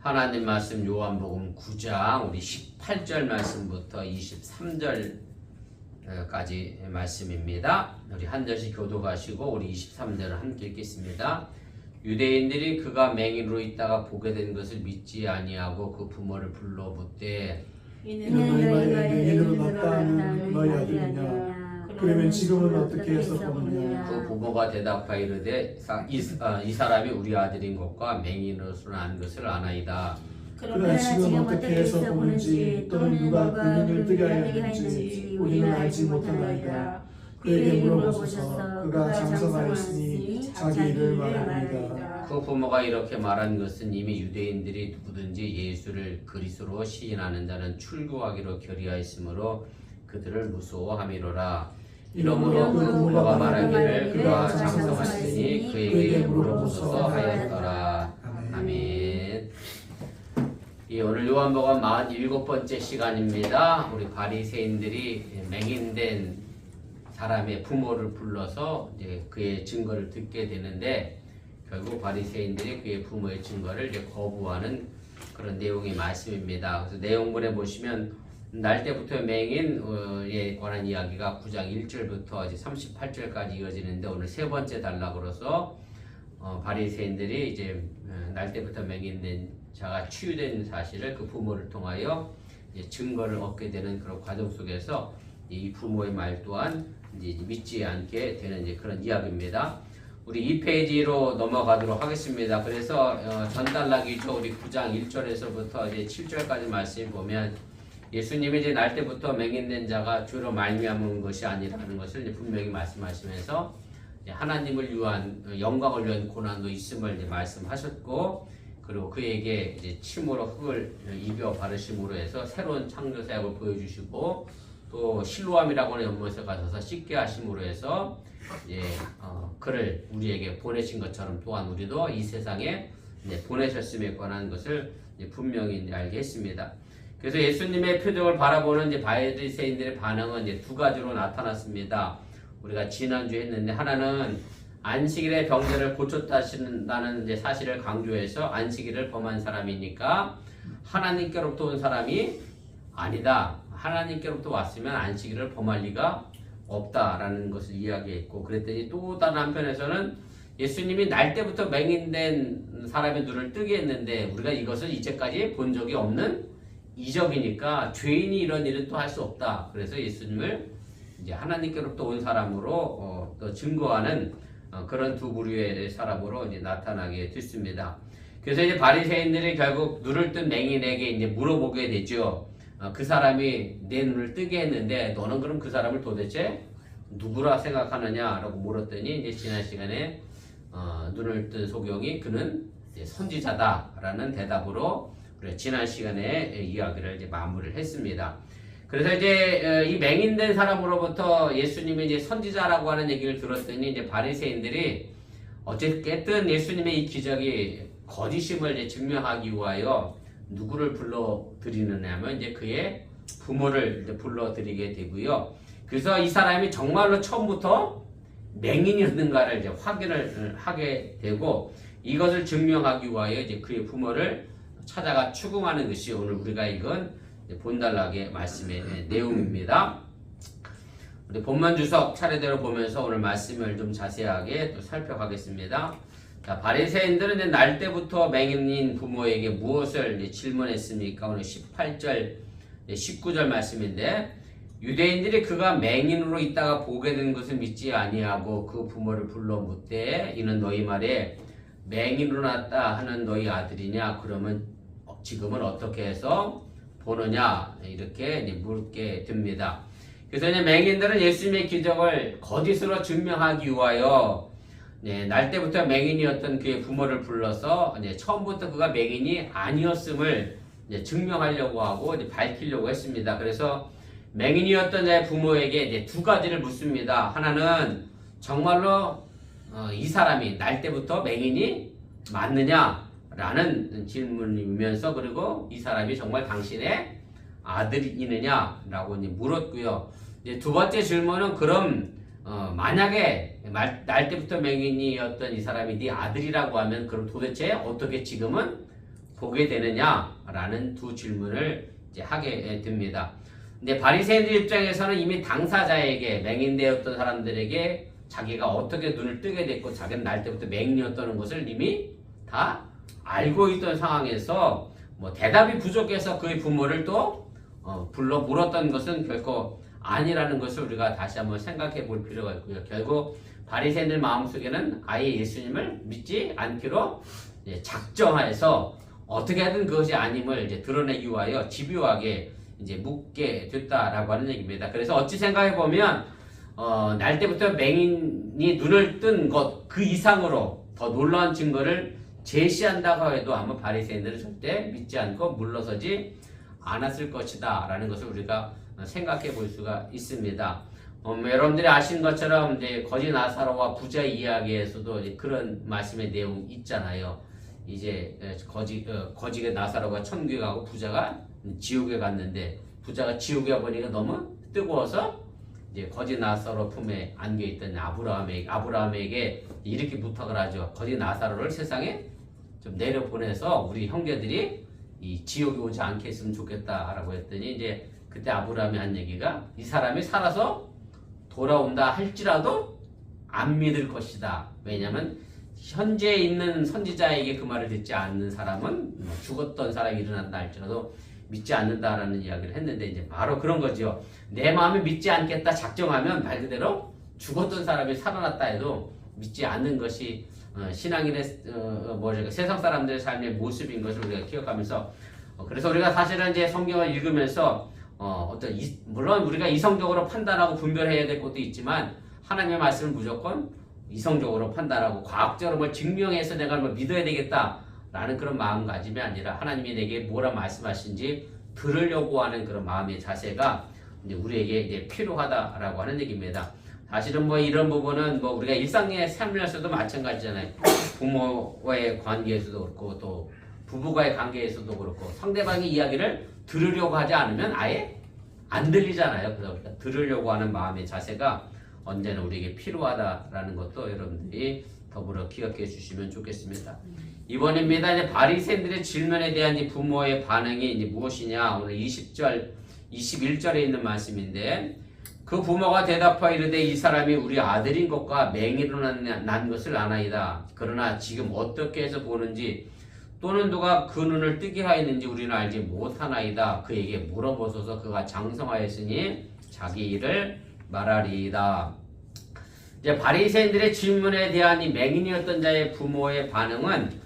하나님 말씀 요한복음 9장 우리 18절 말씀부터 23절까지 말씀입니다. 우리 한 절씩 교독하시고 우리 23절을 함께 읽겠습니다. 유대인들이 그가 맹인으로 있다가 보게 된 것을 믿지 아니하고 그 부모를 불러 묻되 이는 너희 말에 맹인으로 났다는 너희 아들이냐? 그러면 지금은 어떻게 해서 보느냐? 그 부모가 대답하여 이르되 이 사람이 우리 아들인 것과 맹인으로서 난 것을 아나이다. 그러나 지금 어떻게 해서 보는지 또는 누가 그 눈을 뜨게 하였는지 우리는 알지 못하나이다. 그에게 물어보소서. 그가 장성하였으니 자기 일을 말하리이다. 그 부모가 이렇게 말한 것은 이미 유대인들이 누구든지 예수를 그리스도로 시인하는 자는 출교하기로 결의하였으므로 그들을 무서워함이로라. 이러므로 그 부모가 말하기를 그가 장성하였으니 그에게 물어보소서 하였더라. 아멘. 오늘 요한복음 47번째 시간입니다. 우리 바리새인들이 맹인된 사람의 부모를 불러서 이제 그의 증거를 듣게 되는데 결국 바리새인들이 그의 부모의 증거를 이제 거부하는 그런 내용의 말씀입니다. 그래서 내용본에 보시면 날 때부터 맹인에 관한 이야기가 9장 1절부터 이제 38절까지 이어지는데 오늘 세 번째 단락으로서 바리새인들이 이제 날 때부터 맹인된 자가 치유된 사실을 그 부모를 통하여 이제 증거를 얻게 되는 그런 과정 속에서 이 부모의 말 또한 이제 믿지 않게 되는 이제 그런 이야기입니다. 우리 2페이지로 넘어가도록 하겠습니다. 그래서 전 단락이죠. 우리 9장 1절에서부터 이제 7절까지 말씀 보면 예수님이 이제 날 때부터 맹인된 자가 주로 말미암은 것이 아니라는 것을 이제 분명히 말씀하시면서 하나님을 위한 영광을 위한 고난도 있음을 이제 말씀하셨고, 그리고 그에게 이제 침으로 흙을 입혀 바르심으로 해서 새로운 창조 사역을 보여주시고, 또 실로암이라고 하는 연못에 가셔서 씻게 하심으로 해서 이제 그를 우리에게 보내신 것처럼 또한 우리도 이 세상에 이제 보내셨음에 관한 것을 이제 분명히 이제 알게 했습니다. 그래서 예수님의 표정을 바라보는 이제 바리새인들의 반응은 이제 두 가지로 나타났습니다. 우리가 지난주에 했는데, 하나는 안식일의 병자를 고쳤다는 이제 사실을 강조해서 안식일을 범한 사람이니까 하나님께로부터 온 사람이 아니다. 하나님께로부터 왔으면 안식일을 범할 리가 없다라는 것을 이야기했고, 그랬더니 또 다른 한편에서는 예수님이 날 때부터 맹인된 사람의 눈을 뜨게 했는데 우리가 이것을 이제까지 본 적이 없는 이적이니까 죄인이 이런 일은 또 할 수 없다. 그래서 예수님을 이제 하나님께로부터 온 사람으로 또 증거하는 그런 두 부류의 사람으로 이제 나타나게 됐습니다. 그래서 이제 바리새인들이 결국 눈을 뜬 맹인에게 이제 물어보게 되죠. 그 사람이 내 눈을 뜨게 했는데 너는 그럼 그 사람을 도대체 누구라 생각하느냐라고 물었더니 이제 지난 시간에 눈을 뜬 소경이 그는 이제 선지자다라는 대답으로 우리가 지난 시간에 이야기를 이제 마무리를 했습니다. 그래서 이제 이 맹인된 사람으로부터 예수님이 이제 선지자라고 하는 얘기를 들었더니 이제 바리새인들이 어쨌든 예수님의 이 기적이 거짓임을 이제 증명하기 위하여 누구를 불러들이느냐면 이제 그의 부모를 이제 불러들이게 되고요. 그래서 이 사람이 정말로 처음부터 맹인이었는가를 이제 확인을 하게 되고, 이것을 증명하기 위하여 이제 그의 부모를 찾아가 추궁하는 것이 오늘 우리가 읽은 본단락의 말씀의 내용입니다. 우리 본문 주석 차례대로 보면서 오늘 말씀을 좀 자세하게 또 살펴가겠습니다. 자, 바리새인들은 이제 날 때부터 맹인인 부모에게 무엇을 이제 질문했습니까? 오늘 18절, 19절 말씀인데, 유대인들이 그가 맹인으로 있다가 보게 된 것을 믿지 아니하고 그 부모를 불러 묻되 이는 너희 말에 맹인으로 났다 하는 너희 아들이냐? 그러면 지금은 어떻게 해서 보느냐? 이렇게 묻게 됩니다. 그래서 이제 맹인들은 예수님의 기적을 거짓으로 증명하기 위하여 날 때부터 맹인이었던 그의 부모를 불러서 처음부터 그가 맹인이 아니었음을 증명하려고 하고 밝히려고 했습니다. 그래서 맹인이었던 자의 부모에게 이제 두 가지를 묻습니다. 하나는 정말로 이 사람이 날 때부터 맹인이 맞느냐라는 질문이면서, 그리고 이 사람이 정말 당신의 아들이느냐라고 이제 물었고요. 이제 두 번째 질문은 그럼 만약에 날 때부터 맹인이었던 이 사람이 네 아들이라고 하면 그럼 도대체 어떻게 지금은 보게 되느냐라는 두 질문을 이제 하게 됩니다. 근데 바리새인들 입장에서는 이미 당사자에게 맹인되었던 사람들에게 자기가 어떻게 눈을 뜨게 됐고 자기는 날 때부터 맹인이었다는 것을 이미 다 알고 있던 상황에서 뭐 대답이 부족해서 그의 부모를 또 불러 물었던 것은 결코 아니라는 것을 우리가 다시 한번 생각해 볼 필요가 있고요. 결국 바리새인들 마음속에는 아예 예수님을 믿지 않기로 작정하여서 어떻게든 그것이 아님을 이제 드러내기 위하여 집요하게 이제 묻게 됐다라고 하는 얘기입니다. 그래서 어찌 생각해 보면 날 때부터 맹인이 눈을 뜬 것 그 이상으로 더 놀라운 증거를 제시한다고 해도 아마 바리새인들은 절대 믿지 않고 물러서지 않았을 것이다 라는 것을 우리가 생각해 볼 수가 있습니다. 여러분들이 아시는 것처럼 이제 거지 나사로와 부자 이야기에서도 이제 그런 말씀의 내용 있잖아요. 이제 거지가 나사로가 천국에 가고 부자가 지옥에 갔는데 부자가 지옥에 보니까 너무 뜨거워서 이제 거지 나사로 품에 안겨 있던 아브라함에게 이렇게 부탁을 하죠. 거지 나사로를 세상에 좀 내려보내서 우리 형제들이 이 지옥에 오지 않게 했으면 좋겠다라고 했더니 이제 그때 아브라함이 한 얘기가 이 사람이 살아서 돌아온다 할지라도 안 믿을 것이다. 왜냐하면 현재 있는 선지자에게 그 말을 듣지 않는 사람은 죽었던 사람이 일어난다 할지라도 믿지 않는다라는 이야기를 했는데 이제 바로 그런 거죠. 내 마음에 믿지 않겠다 작정하면 말 그대로 죽었던 사람이 살아났다 해도 믿지 않는 것이 신앙인의 세상 사람들의 삶의 모습인 것을 우리가 기억하면서 그래서 우리가 사실은 이제 성경을 읽으면서 물론 우리가 이성적으로 판단하고 분별해야 될 것도 있지만 하나님의 말씀을 무조건 이성적으로 판단하고 과학적으로 뭘 증명해서 내가 뭘 믿어야 되겠다라는 그런 마음가짐이 아니라 하나님이 내게 뭐라 말씀하신지 들으려고 하는 그런 마음의 자세가 이제 우리에게 이제 필요하다라고 하는 얘기입니다. 사실은 뭐 이런 부분은 뭐 우리가 일상의 삶에서도 마찬가지잖아요. 부모와의 관계에서도 그렇고 또 부부와의 관계에서도 그렇고 상대방의 이야기를 들으려고 하지 않으면 아예 안 들리잖아요. 그래서 우리가 들으려고 하는 마음의 자세가 언제나 우리에게 필요하다라는 것도 여러분들이 더불어 기억해 주시면 좋겠습니다. 이번입니다. 이제 바리새인들의 질문에 대한 이 부모의 반응이 이제 무엇이냐? 오늘 20절, 21절에 있는 말씀인데 그 부모가 대답하여 이르되 이 사람이 우리 아들인 것과 맹인으로 난 것을 아나이다. 그러나 지금 어떻게 해서 보는지 또는 누가 그 눈을 뜨게 하였는지 우리는 알지 못하나이다. 그에게 물어보소서. 그가 장성하였으니 자기 일을 말하리이다. 이제 바리새인들의 질문에 대한 이 맹인이었던 자의 부모의 반응은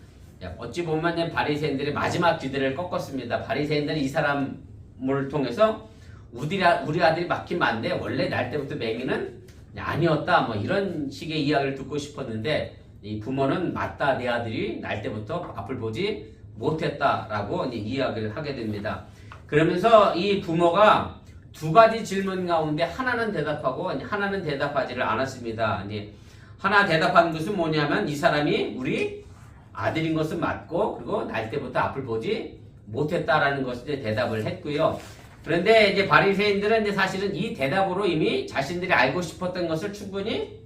어찌 보면 바리새인들의 마지막 기대를 꺾었습니다. 바리새인들은 이 사람을 통해서 우리 아들이 맞긴 맞는데 원래 날 때부터 맹인은 아니었다 뭐 이런 식의 이야기를 듣고 싶었는데 이 부모는 맞다 내 아들이 날 때부터 앞을 보지 못했다라고 이야기를 하게 됩니다. 그러면서 이 부모가 두 가지 질문 가운데 하나는 대답하고 하나는 대답하지를 않았습니다. 하나 대답한 것은 뭐냐면 이 사람이 우리 아들인 것은 맞고 그리고 날 때부터 앞을 보지 못했다라는 것을 대답을 했고요. 그런데 이제 바리새인들은 이제 사실은 이 대답으로 이미 자신들이 알고 싶었던 것을 충분히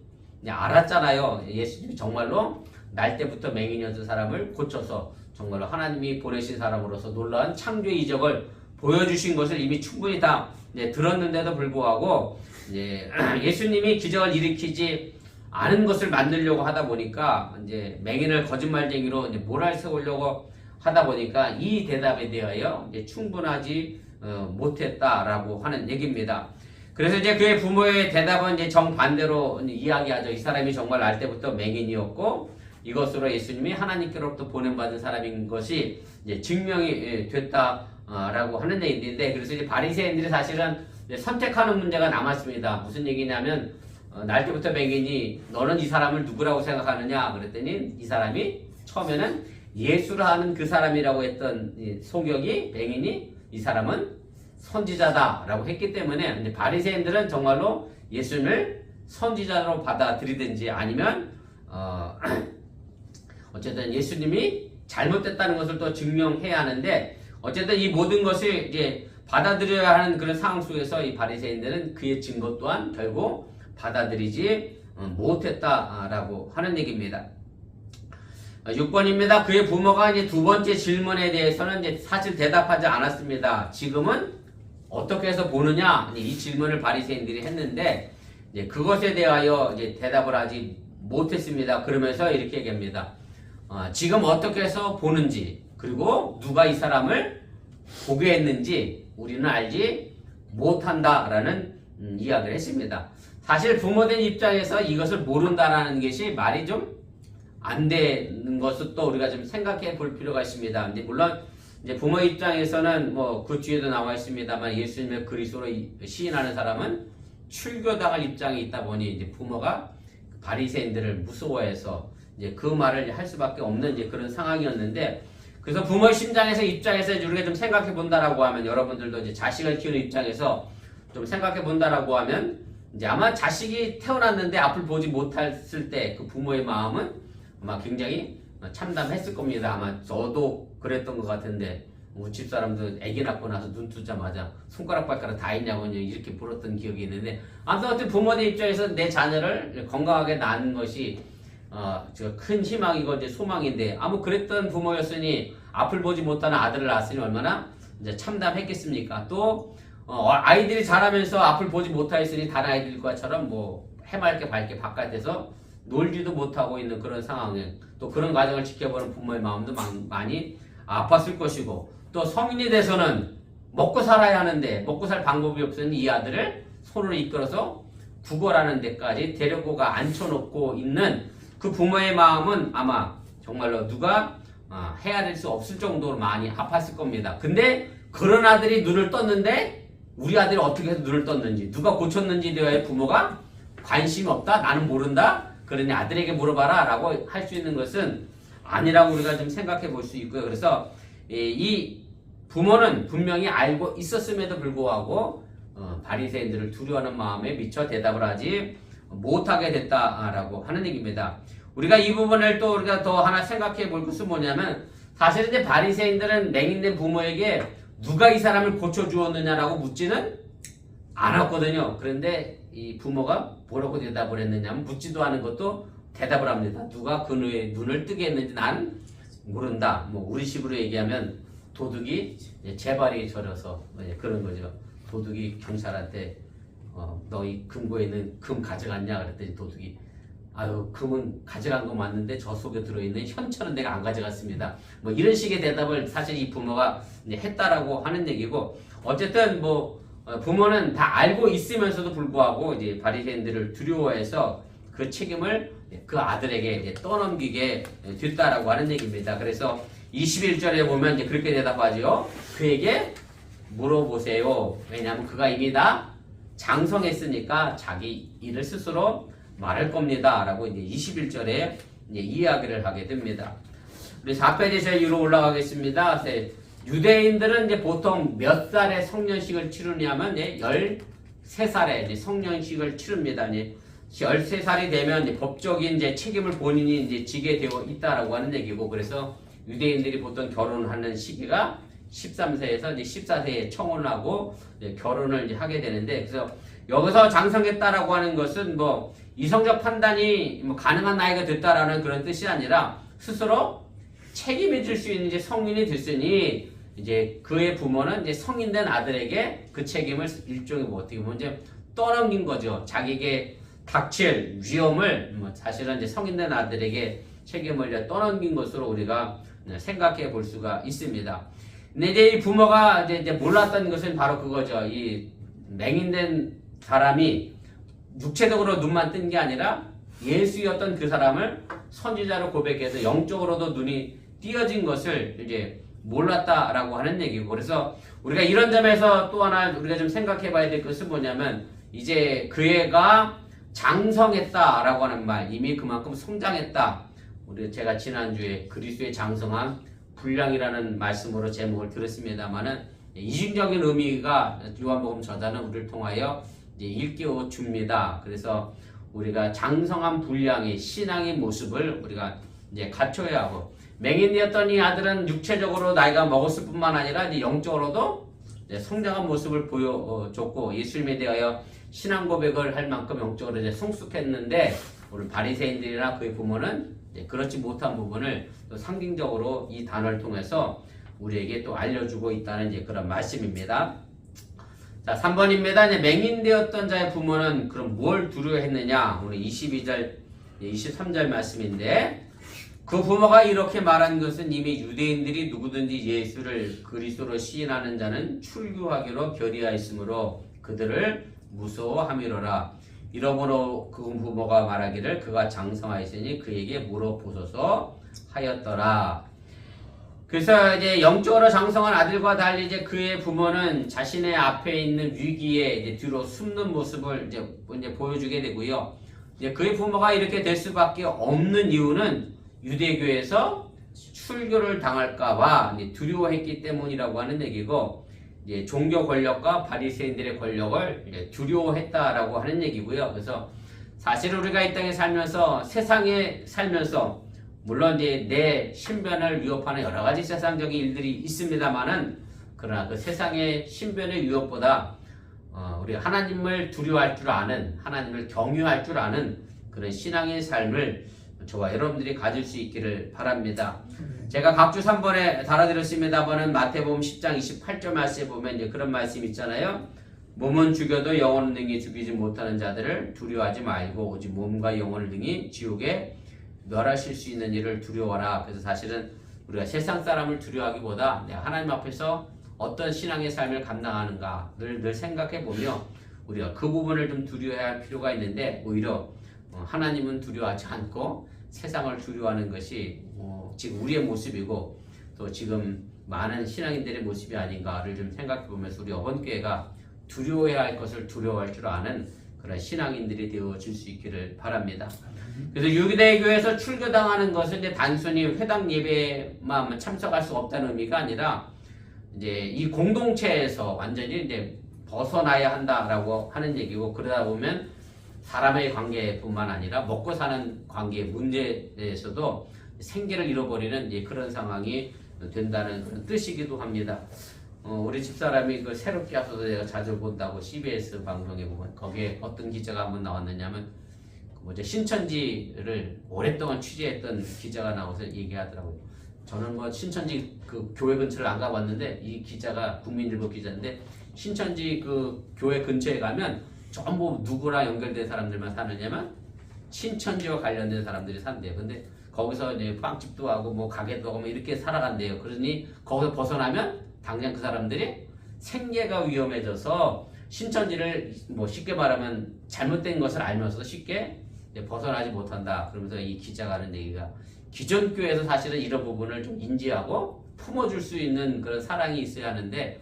알았잖아요. 예수님이 정말로 날 때부터 맹인이었던 사람을 고쳐서 정말로 하나님이 보내신 사람으로서 놀라운 창조의 이적을 보여주신 것을 이미 충분히 다 들었는데도 불구하고 이제 예수님이 기적을 일으키지 않은 것을 만들려고 하다 보니까 이제 맹인을 거짓말쟁이로 이제 모랄 세우려고 하다 보니까 이 대답에 대하여 이제 충분하지 못했다라고 하는 얘기입니다. 그래서 이제 그의 부모의 대답은 이제 정반대로 이야기하죠. 이 사람이 정말 날 때부터 맹인이었고 이것으로 예수님이 하나님께로부터 보낸받은 사람인 것이 이제 증명이 됐다라고 하는 얘기인데 그래서 이제 바리새인들이 사실은 이제 선택하는 문제가 남았습니다. 무슨 얘기냐면 날 때부터 맹인이 너는 이 사람을 누구라고 생각하느냐 그랬더니 이 사람이 처음에는 예수라 하는 그 사람이라고 했던 소경이 맹인이 이 사람은 선지자다라고 했기 때문에 바리새인들은 정말로 예수님을 선지자로 받아들이든지 아니면 어쨌든 예수님이 잘못됐다는 것을 또 증명해야 하는데 어쨌든 이 모든 것을 이제 받아들여야 하는 그런 상황 속에서 이 바리새인들은 그의 증거 또한 결국 받아들이지 못했다라고 하는 얘기입니다. 6번입니다. 그의 부모가 이제 두 번째 질문에 대해서는 이제 사실 대답하지 않았습니다. 지금은 어떻게 해서 보느냐? 이 질문을 바리새인들이 했는데 이제 그것에 대하여 이제 대답을 하지 못했습니다. 그러면서 이렇게 얘기합니다. 지금 어떻게 해서 보는지 그리고 누가 이 사람을 보게 했는지 우리는 알지 못한다라는 이야기를 했습니다. 사실 부모된 입장에서 이것을 모른다라는 것이 말이 좀 안 되는 것을 또 우리가 좀 생각해 볼 필요가 있습니다. 근데 물론 이제 부모 입장에서는 뭐 그 뒤에도 나와 있습니다만 예수님의 그리스도로 시인하는 사람은 출교당할 입장이 있다 보니 이제 부모가 바리새인들을 무서워해서 이제 그 말을 할 수밖에 없는 이제 그런 상황이었는데 그래서 부모의 입장에서 이제 우리가 좀 생각해 본다라고 하면 여러분들도 이제 자식을 키우는 입장에서 좀 생각해 본다라고 하면 이제 아마 자식이 태어났는데 앞을 보지 못했을 때 그 부모의 마음은 아마 굉장히 참담했을 겁니다. 아마 저도 그랬던 것 같은데 우리 집사람도 아기 낳고 나서 눈 뜨자마자 손가락 발가락 다 있냐고 이렇게 물었던 기억이 있는데 아무튼 부모의 입장에서 내 자녀를 건강하게 낳는 것이 큰 희망이고 이제 소망인데 아무 그랬던 부모였으니 앞을 보지 못하는 아들을 낳았으니 얼마나 이제 참담했겠습니까? 또 아이들이 자라면서 앞을 보지 못하였으니 다른 아이들과처럼 뭐 해맑게 밝게 바깥에서 놀지도 못하고 있는 그런 상황에 또 그런 과정을 지켜보는 부모의 마음도 많이 아팠을 것이고 또 성인이 돼서는 먹고 살아야 하는데 먹고 살 방법이 없으니 이 아들을 손으로 이끌어서 구걸하는 데까지 데려고가 앉혀놓고 있는 그 부모의 마음은 아마 정말로 누가 헤아릴 수 없을 정도로 많이 아팠을 겁니다. 근데 그런 아들이 눈을 떴는데 우리 아들이 어떻게 해서 눈을 떴는지 누가 고쳤는지에 대해 부모가 관심이 없다? 나는 모른다? 그러니 아들에게 물어봐라 라고 할 수 있는 것은 아니라고 우리가 좀 생각해 볼 수 있고요. 그래서 이 부모는 분명히 알고 있었음에도 불구하고 바리새인들을 두려워하는 마음에 미처 대답을 하지 못하게 됐다라고 하는 얘기입니다. 우리가 이 부분을 또 우리가 더 하나 생각해 볼 것은 뭐냐면 사실 이제 바리새인들은 맹인된 부모에게 누가 이 사람을 고쳐주었느냐라고 묻지는 않았거든요. 그런데 이 부모가 뭐라고 대답을 했느냐면 묻지도 않은 것도 대답을 합니다. 누가 그의 눈을 뜨게 했는지 난 모른다. 뭐 우리 식으로 얘기하면 도둑이 재발이 저려서 그런 거죠. 도둑이 경찰한테 너희 금고에 있는 금 가져갔냐 그랬더니 도둑이 아유 금은 가져간 거 맞는데 저 속에 들어있는 현찰은 내가 안 가져갔습니다. 뭐 이런 식의 대답을 사실 이 부모가 했다라고 하는 얘기고 어쨌든 뭐 부모는 다 알고 있으면서도 불구하고 이제 바리새인들을 두려워해서 그 책임을 그 아들에게 떠넘기게 됐다라고 하는 얘기입니다. 그래서 21절에 보면 이제 그렇게 대답하죠. 그에게 물어보세요. 왜냐하면 그가 이미 다 장성했으니까 자기 일을 스스로 말할 겁니다. 라고 이제 21절에 이제 이야기를 하게 됩니다. 우리 4페이지 위로 올라가겠습니다. 유대인들은 이제 보통 몇 살에 성년식을 치르냐면 13살에 이제 성년식을 치릅니다. 이제 13살이 되면 이제 법적인 이제 책임을 본인이 이제 지게 되어 있다라고 하는 얘기고 그래서 유대인들이 보통 결혼하는 시기가 13세에서 이제 14세에 청혼을 하고 이제 결혼을 이제 하게 되는데 그래서 여기서 장성했다라고 하는 것은 뭐 이성적 판단이 뭐 가능한 나이가 됐다라는 그런 뜻이 아니라 스스로 책임을 질 수 있는 이제 성인이 됐으니 이제 그의 부모는 이제 성인된 아들에게 그 책임을 일종의 뭐 어떻게 보면 이제 떠넘긴 거죠. 자기에게 닥칠 위험을 뭐 사실은 이제 성인된 아들에게 책임을 이제 떠넘긴 것으로 우리가 생각해 볼 수가 있습니다. 근데 이제 이 부모가 이제 몰랐던 것은 바로 그거죠. 이 맹인된 사람이 육체적으로 눈만 뜬 게 아니라 예수였던 그 사람을 선지자로 고백해서 영적으로도 눈이 띄어진 것을 이제 몰랐다라고 하는 얘기고 그래서 우리가 이런 점에서 또 하나 우리가 좀 생각해 봐야 될 것은 뭐냐면 이제 그 애가 장성했다라고 하는 말 이미 그만큼 성장했다. 제가 지난주에 그리스도의 장성함 분량이라는 말씀으로 제목을 들었습니다만은 이중적인 의미가 요한복음 저자는 우리를 통하여 이제 일깨워 줍니다. 그래서 우리가 장성한 분량의 신앙의 모습을 우리가 이제 갖춰야 하고 맹인이었던 이 아들은 육체적으로 나이가 먹었을 뿐만 아니라 이제 영적으로도 이제 성장한 모습을 보여줬고 예수님에 대하여 신앙 고백을 할 만큼 영적으로 이제 성숙했는데 오늘 바리새인들이나 그의 부모는 그렇지 못한 부분을 또 상징적으로 이 단어를 통해서 우리에게 또 알려주고 있다는 이제 그런 말씀입니다. 자, 3번입니다. 이제 맹인되었던 자의 부모는 그럼 뭘 두려워했느냐? 오늘 22절, 23절 말씀인데 그 부모가 이렇게 말한 것은 이미 유대인들이 누구든지 예수를 그리스도로 시인하는 자는 출교하기로 결의하였으므로 그들을 무서워함이로라. 이러므로 그 부모가 말하기를 그가 장성하였으니 그에게 물어보소서 하였더라. 그래서 이제 영적으로 장성한 아들과 달리 이제 그의 부모는 자신의 앞에 있는 위기에 이제 뒤로 숨는 모습을 이제 보여주게 되고요. 이제 그의 부모가 이렇게 될 수밖에 없는 이유는 유대교에서 출교를 당할까봐 두려워했기 때문이라고 하는 얘기고, 이제 종교 권력과 바리새인들의 권력을 이제 두려워했다라고 하는 얘기고요. 그래서 사실 우리가 이 땅에 살면서 세상에 살면서 물론 이제 내 신변을 위협하는 여러 가지 세상적인 일들이 있습니다만은 그러나 그 세상의 신변의 위협보다 우리 하나님을 두려워할 줄 아는, 하나님을 경유할 줄 아는 그런 신앙의 삶을 저와 여러분들이 가질 수 있기를 바랍니다. 제가 각주 3번에 달아드렸습니다만은 마태복음 10장 28절 말씀에 보면 이제 그런 말씀 있잖아요. 몸은 죽여도 영혼은 능히 죽이지 못하는 자들을 두려워하지 말고 오직 몸과 영혼을 능히 지옥에 멸하실 수 있는 일을 두려워하라. 그래서 사실은 우리가 세상 사람을 두려워하기보다 내가 하나님 앞에서 어떤 신앙의 삶을 감당하는가를 늘 생각해 보며 우리가 그 부분을 좀 두려워해야 할 필요가 있는데, 오히려 하나님은 두려워하지 않고 세상을 두려워하는 것이 지금 우리의 모습이고 또 지금 많은 신앙인들의 모습이 아닌가를 좀 생각해 보면서 우리 어번교회가 두려워해야 할 것을 두려워할 줄 아는 그런 신앙인들이 되어질 수 있기를 바랍니다. 그래서 유대교에서 출교당하는 것은 이제 단순히 회당 예배만 참석할 수 없다는 의미가 아니라 이제 이 공동체에서 완전히 이제 벗어나야 한다라고 하는 얘기고, 그러다 보면 사람의 관계뿐만 아니라 먹고 사는 관계의 문제에서도 생계를 잃어버리는 이제 그런 상황이 된다는 그런 뜻이기도 합니다. 우리 집사람이 그 새롭게 하소서 제가 자주 본다고 CBS 방송에 보면 거기에 어떤 기자가 한번 나왔느냐면 신천지를 오랫동안 취재했던 기자가 나와서 얘기하더라고요. 저는 뭐 신천지 그 교회 근처를 안 가봤는데 이 기자가 국민일보 기자인데 신천지 그 교회 근처에 가면 전부 누구랑 연결된 사람들만 사느냐면 신천지와 관련된 사람들이 산대요. 근데 거기서 이제 빵집도 하고 뭐 가게도 하고 뭐 이렇게 살아간대요. 그러니 거기서 벗어나면 당장 그 사람들이 생계가 위험해져서 신천지를 뭐 쉽게 말하면 잘못된 것을 알면서도 쉽게 벗어나지 못한다. 그러면서 이 기자가 하는 얘기가 기존 교회에서 사실은 이런 부분을 좀 인지하고 품어줄 수 있는 그런 사랑이 있어야 하는데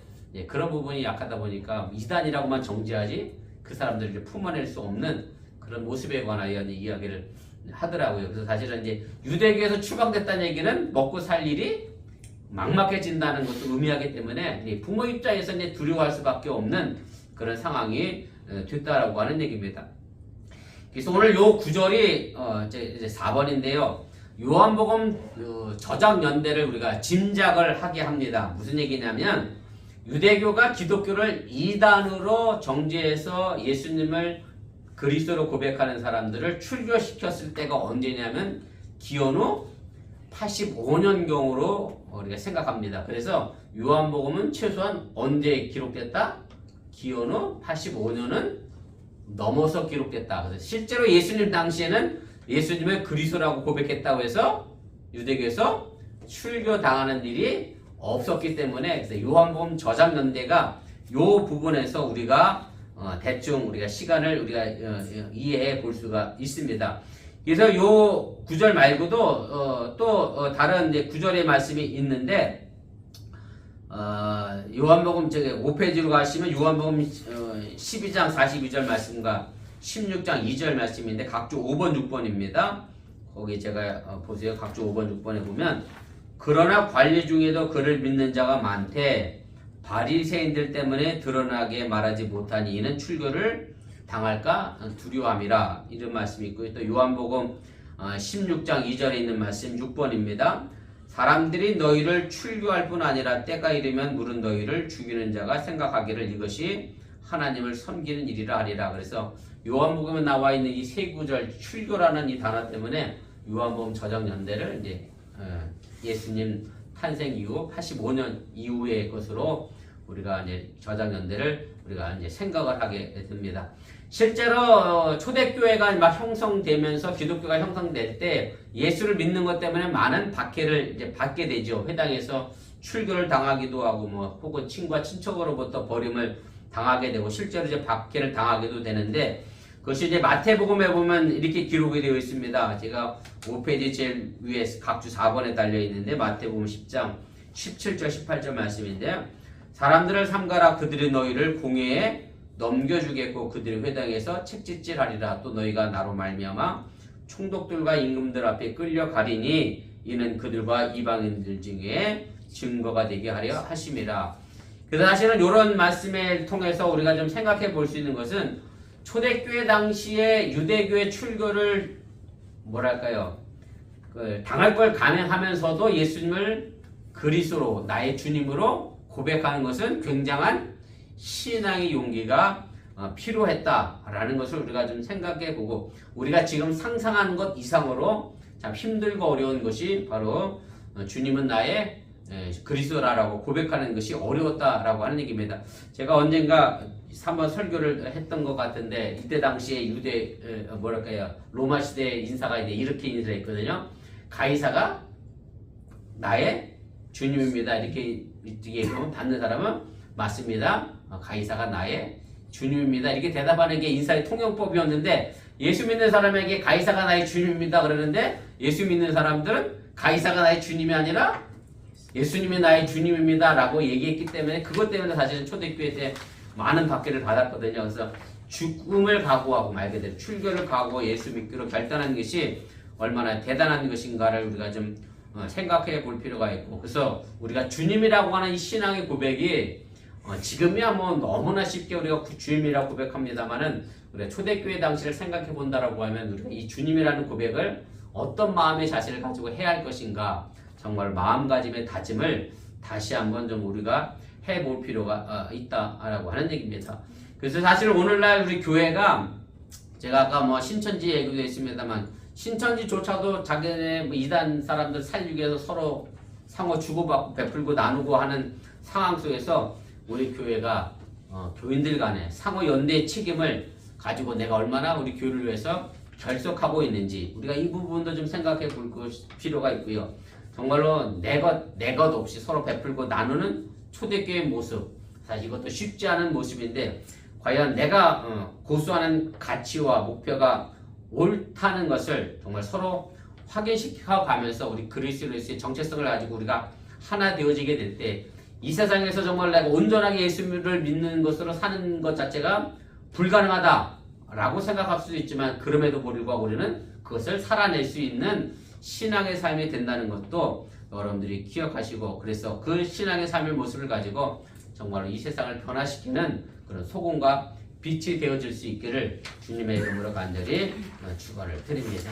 그런 부분이 약하다 보니까 이단이라고만 정지하지 그 사람들을 이제 품어낼 수 없는 그런 모습에 관하여 이야기를 하더라고요. 그래서 사실은 이제 유대교에서 추방됐다는 얘기는 먹고 살 일이 막막해진다는 것도 의미하기 때문에 부모 입장에서는 두려워할 수밖에 없는 그런 상황이 됐다라고 하는 얘기입니다. 그래서 오늘 요 구절이 이제 4번인데요. 요한복음 저작 연대를 우리가 짐작을 하게 합니다. 무슨 얘기냐면 유대교가 기독교를 이단으로 정죄해서 예수님을 그리스도로 고백하는 사람들을 출교시켰을 때가 언제냐면 기원 후 85년경으로 우리가 생각합니다. 그래서 요한복음은 최소한 언제 기록됐다? 기원 후 85년은 넘어서 기록됐다. 그래서 실제로 예수님 당시에는 예수님을 그리스도라고 고백했다고 해서 유대교에서 출교당하는 일이 없었기 때문에 그래서 요한복음 저작 연대가 요 부분에서 우리가 대충 우리가 시간을 우리가 이해해 볼 수가 있습니다. 그래서 요 구절 말고도 또 다른 이제 구절의 말씀이 있는데 요한복음 5페이지로 가시면 요한복음 12장 42절 말씀과 16장 2절 말씀인데 각주 5번 6번입니다. 거기 제가 보세요. 각주 5번 6번에 보면 그러나 관리 중에도 그를 믿는 자가 많되 바리새인들 때문에 드러나게 말하지 못하니 이는 출교를 당할까 두려워함이라. 이런 말씀이 있고요. 또 요한복음 16장 2절에 있는 말씀 6번입니다. 사람들이 너희를 출교할 뿐 아니라 때가 이르면 물은 너희를 죽이는 자가 생각하기를 이것이 하나님을 섬기는 일이라 하리라. 그래서 요한복음에 나와 있는 이 세 구절 출교라는 이 단어 때문에 요한복음 저작 연대를 이제 예수님 탄생 이후 85년 이후의 것으로 우리가 이제 저작 연대를 우리가 이제 생각을 하게 됩니다. 실제로 초대교회가 막 형성되면서 기독교가 형성될 때 예수를 믿는 것 때문에 많은 박해를 이제 받게 되죠. 회당에서 출교를 당하기도 하고 뭐 혹은 친구와 친척으로부터 버림을 당하게 되고 실제로 이제 박해를 당하기도 되는데 그것이 이제 마태복음에 보면 이렇게 기록이 되어 있습니다. 제가 5페이지 제일 위에 각주 4번에 달려 있는데 마태복음 10장 17절 18절 말씀인데요. 사람들을 삼가라 그들이 너희를 공회에 넘겨주겠고 그들의 회당에서 책짓질하리라. 또 너희가 나로 말미암아 총독들과 임금들 앞에 끌려가리니 이는 그들과 이방인들 중에 증거가 되게 하려 하심이라. 그래서 사실은 이런 말씀을 통해서 우리가 좀 생각해 볼 수 있는 것은 초대교회 당시에 유대교의 출교를 뭐랄까요 당할 걸 감행하면서도 예수님을 그리스도로 나의 주님으로 고백하는 것은 굉장한 신앙의 용기가 필요했다라는 것을 우리가 좀 생각해 보고 우리가 지금 상상하는 것 이상으로 참 힘들고 어려운 것이 바로 주님은 나의 그리스도라고 고백하는 것이 어려웠다라고 하는 얘기입니다. 제가 언젠가 한번 설교를 했던 것 같은데 이때 당시에 유대 로마 시대 인사가 이렇게 인사했거든요. 가이사가 나의 주님입니다. 이렇게 얘기하면 받는 사람은 맞습니다. 가이사가 나의 주님입니다. 이렇게 대답하는 게 인사의 통용법이었는데 예수 믿는 사람에게 가이사가 나의 주님입니다 그러는데 예수 믿는 사람들은 가이사가 나의 주님이 아니라 예수님이 나의 주님입니다 라고 얘기했기 때문에 그것 때문에 사실은 초대교회 때 많은 박해를 받았거든요. 그래서 죽음을 각오하고 말 그대로 출교를 각오하고 예수 믿기로 결단한 것이 얼마나 대단한 것인가를 우리가 좀 생각해 볼 필요가 있고 그래서 우리가 주님이라고 하는 이 신앙의 고백이 지금이야 뭐 너무나 쉽게 우리가 주님이라고 고백합니다만은 우리가 초대교회 당시를 생각해 본다라고 하면 우리가 이 주님이라는 고백을 어떤 마음의 자세를 가지고 해야 할 것인가 정말 마음가짐의 다짐을 다시 한번 좀 우리가 해볼 필요가 있다라고 하는 얘기입니다. 그래서 사실 오늘날 우리 교회가 제가 아까 뭐 신천지 얘기도 했습니다만 신천지조차도 자기네 뭐 이단 사람들 살리기 위해서 서로 상호 주고받고 베풀고 나누고 하는 상황 속에서 우리 교회가 교인들 간에 상호 연대의 책임을 가지고 내가 얼마나 우리 교회를 위해서 결속하고 있는지 우리가 이 부분도 좀 생각해 볼 필요가 있고요. 정말로 내 것 없이 서로 베풀고 나누는 초대교회의 모습 사실 이것도 쉽지 않은 모습인데 과연 내가 고수하는 가치와 목표가 옳다는 것을 정말 서로 확인시켜 가면서 우리 그리스도의 정체성을 가지고 우리가 하나 되어지게 될 때 이 세상에서 정말 내가 온전하게 예수를 믿는 것으로 사는 것 자체가 불가능하다라고 생각할 수도 있지만 그럼에도 불구하고 우리는 그것을 살아낼 수 있는 신앙의 삶이 된다는 것도 여러분들이 기억하시고 그래서 그 신앙의 삶의 모습을 가지고 정말로 이 세상을 변화시키는 그런 소금과 빛이 되어질 수 있기를 주님의 이름으로 간절히 축원을 드립니다.